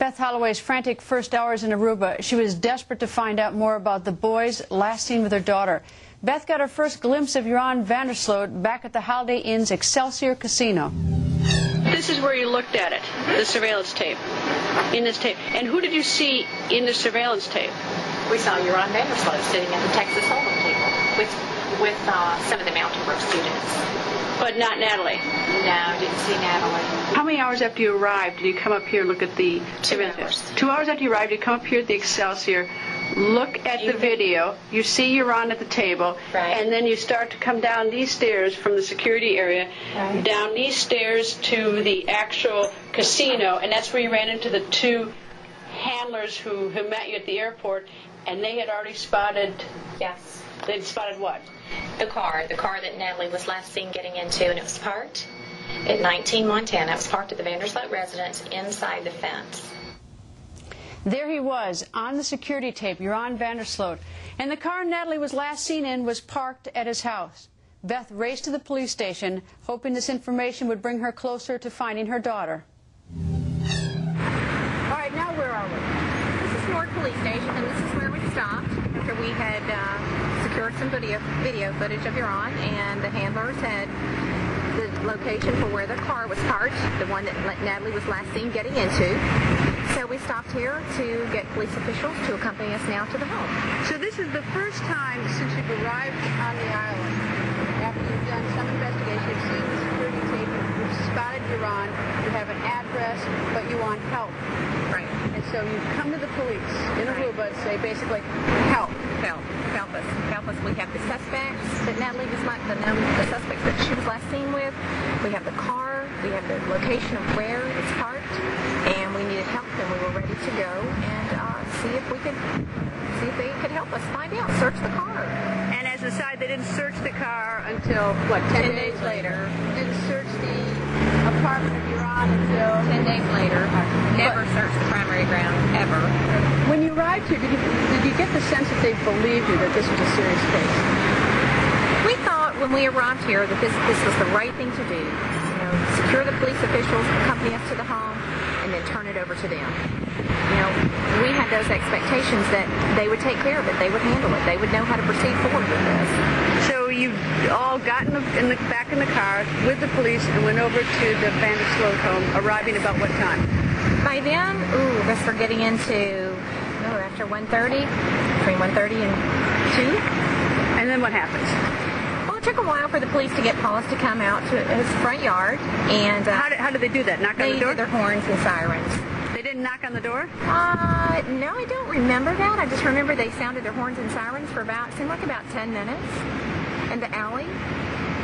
Beth Holloway's frantic first hours in Aruba. She was desperate to find out more about the boys last seen with her daughter. Beth got her first glimpse of Joran Vandersloot back at the Holiday Inn's Excelsior Casino. This is where you looked at it, the surveillance tape, in this tape. And who did you see in the surveillance tape? We saw Joran Vandersloot sitting at the Texas Hold'em table with some of the Mountain Brook students. But not Natalie? No, didn't see Natalie. How many hours after you arrived did you come up here and look at the surveillance? 2 hours. 2 hours after you arrived, you come up here at the Excelsior, look at the video, you see Joran at the table, right. And then you start to come down these stairs from the security area, right. Down these stairs to the actual casino, and that's where you ran into the two handlers who met you at the airport, and they had already spotted... Yes. They'd spotted what? The car that Natalie was last seen getting into, and it was parked at 19 Montana. It was parked at the Vandersloot residence inside the fence. There he was, on the security tape, Joran Vandersloot. And the car Natalie was last seen in was parked at his house. Beth raced to the police station, hoping this information would bring her closer to finding her daughter. All right, now where are we? This is North Police Station, and this is where we stopped after we had secured some video footage of Joran, and the handlers had the location for where the car was parked, the one that Natalie was last seen getting into. So we stopped here to get police officials to accompany us now to the home. So this is the first time since you've arrived on the island, after you've done some investigation, you've seen the security tape, you've spotted Joran, you have an address, but you want help. Right. And so you come to the police in Aruba and say basically, help. Help us. We have the suspects that Natalie was the suspects that she was last seen with. We have the car. We have the location of where it's parked, and we needed help, and we were ready to go and see if they could help us find out. Search the car. And as a side, they didn't search the car until what? 10 days later. Didn't search the apartment of Joran until 10 days later. Never searched the primary ground ever. When you arrived here, did you get the sense that they believed you that this was a serious case? We thought when we arrived here that this was the right thing to do. You know, secure the police officials, accompany us to the home, and then turn it over to them. You know, we had those expectations that they would take care of it, they would handle it, they would know how to proceed forward with this. So you all got back in the car with the police and went over to the Vandersloot home, arriving about what time? By then, I guess we're getting into after 1:30, between 1:30 and 2. And then what happens? Well, it took a while for the police to get Paulus to come out to his front yard. And how did they do that? Knock on the door? They used their horns and sirens. They didn't knock on the door? No, I don't remember that. I just remember they sounded their horns and sirens for seemed like about 10 minutes in the alley.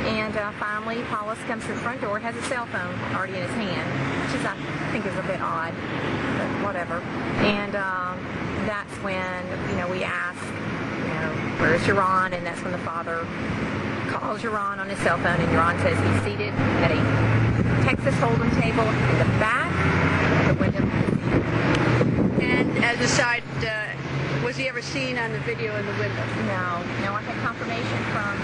And finally, Paulus comes to the front door, has a cell phone already in his hand, which I think is a bit odd, but whatever. And that's when, we ask, where's Joran? And that's when the father calls Joran on his cell phone, and Joran says he's seated at a Texas Hold'em table in the back of the window. And as a side, was he ever seen on the video in the window? No, I had confirmation from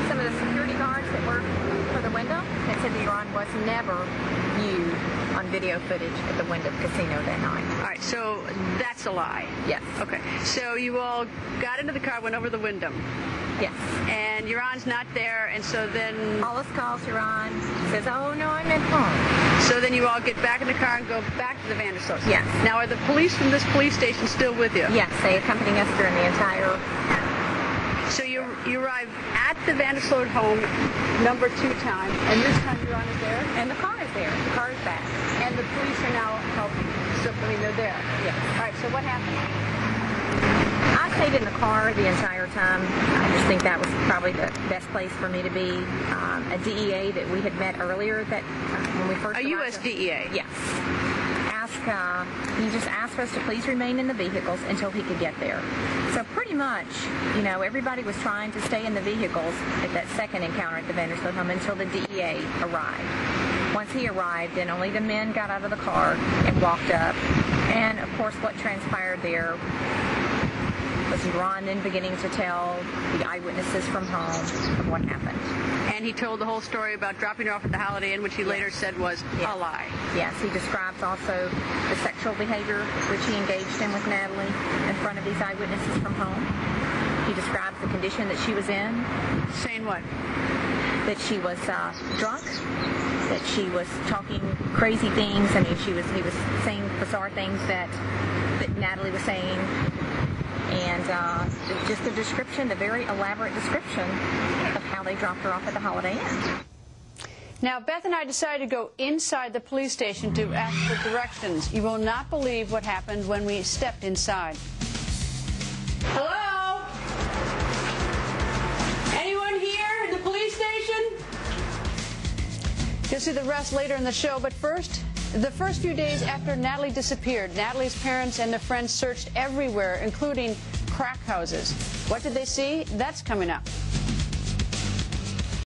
some of the security guards that worked for the window that said that Joran was never viewed on video footage at the window casino that night. All right, so that's a lie. Yes. Okay, so you all got into the car, went over the window. Yes. And Joran's not there, and so then... Paulus calls Joran, says, oh, no, I'm at home. So then you all get back in the car and go back to the Vandersloot. Yes. Now, are the police from this police station still with you? Yes, they accompanied us during the entire... So you arrive at the Vandersloot home number 2 time, and this time Joran is there? And the car is there. The car is back. And the police are now helping. So, they're there. Yes. All right, so what happened? I stayed in the car the entire time. I just think that was probably the best place for me to be. A DEA that we had met earlier when we first... A U.S. DEA? Yes. He just asked us to please remain in the vehicles until he could get there. So pretty much, everybody was trying to stay in the vehicles at that second encounter at the Vandersloot home until the DEA arrived. Once he arrived, then only the men got out of the car and walked up. And, of course, what transpired there was Ron then beginning to tell the eyewitnesses from home of what happened. And he told the whole story about dropping her off at the Holiday Inn, which he later said was a lie. Yes, he describes also the sexual behavior which he engaged in with Natalie in front of these eyewitnesses from home. He describes the condition that she was in. Saying what? That she was drunk, that she was talking crazy things. I mean, he was saying bizarre things that Natalie was saying. And just a description, a very elaborate description of how they dropped her off at the Holiday Inn. Now, Beth and I decided to go inside the police station to ask for directions. You will not believe what happened when we stepped inside. Hello? Anyone here in the police station? You'll see the rest later in the show, but first, the first few days after Natalie disappeared, Natalie's parents and their friends searched everywhere, including crack houses. What did they see? That's coming up.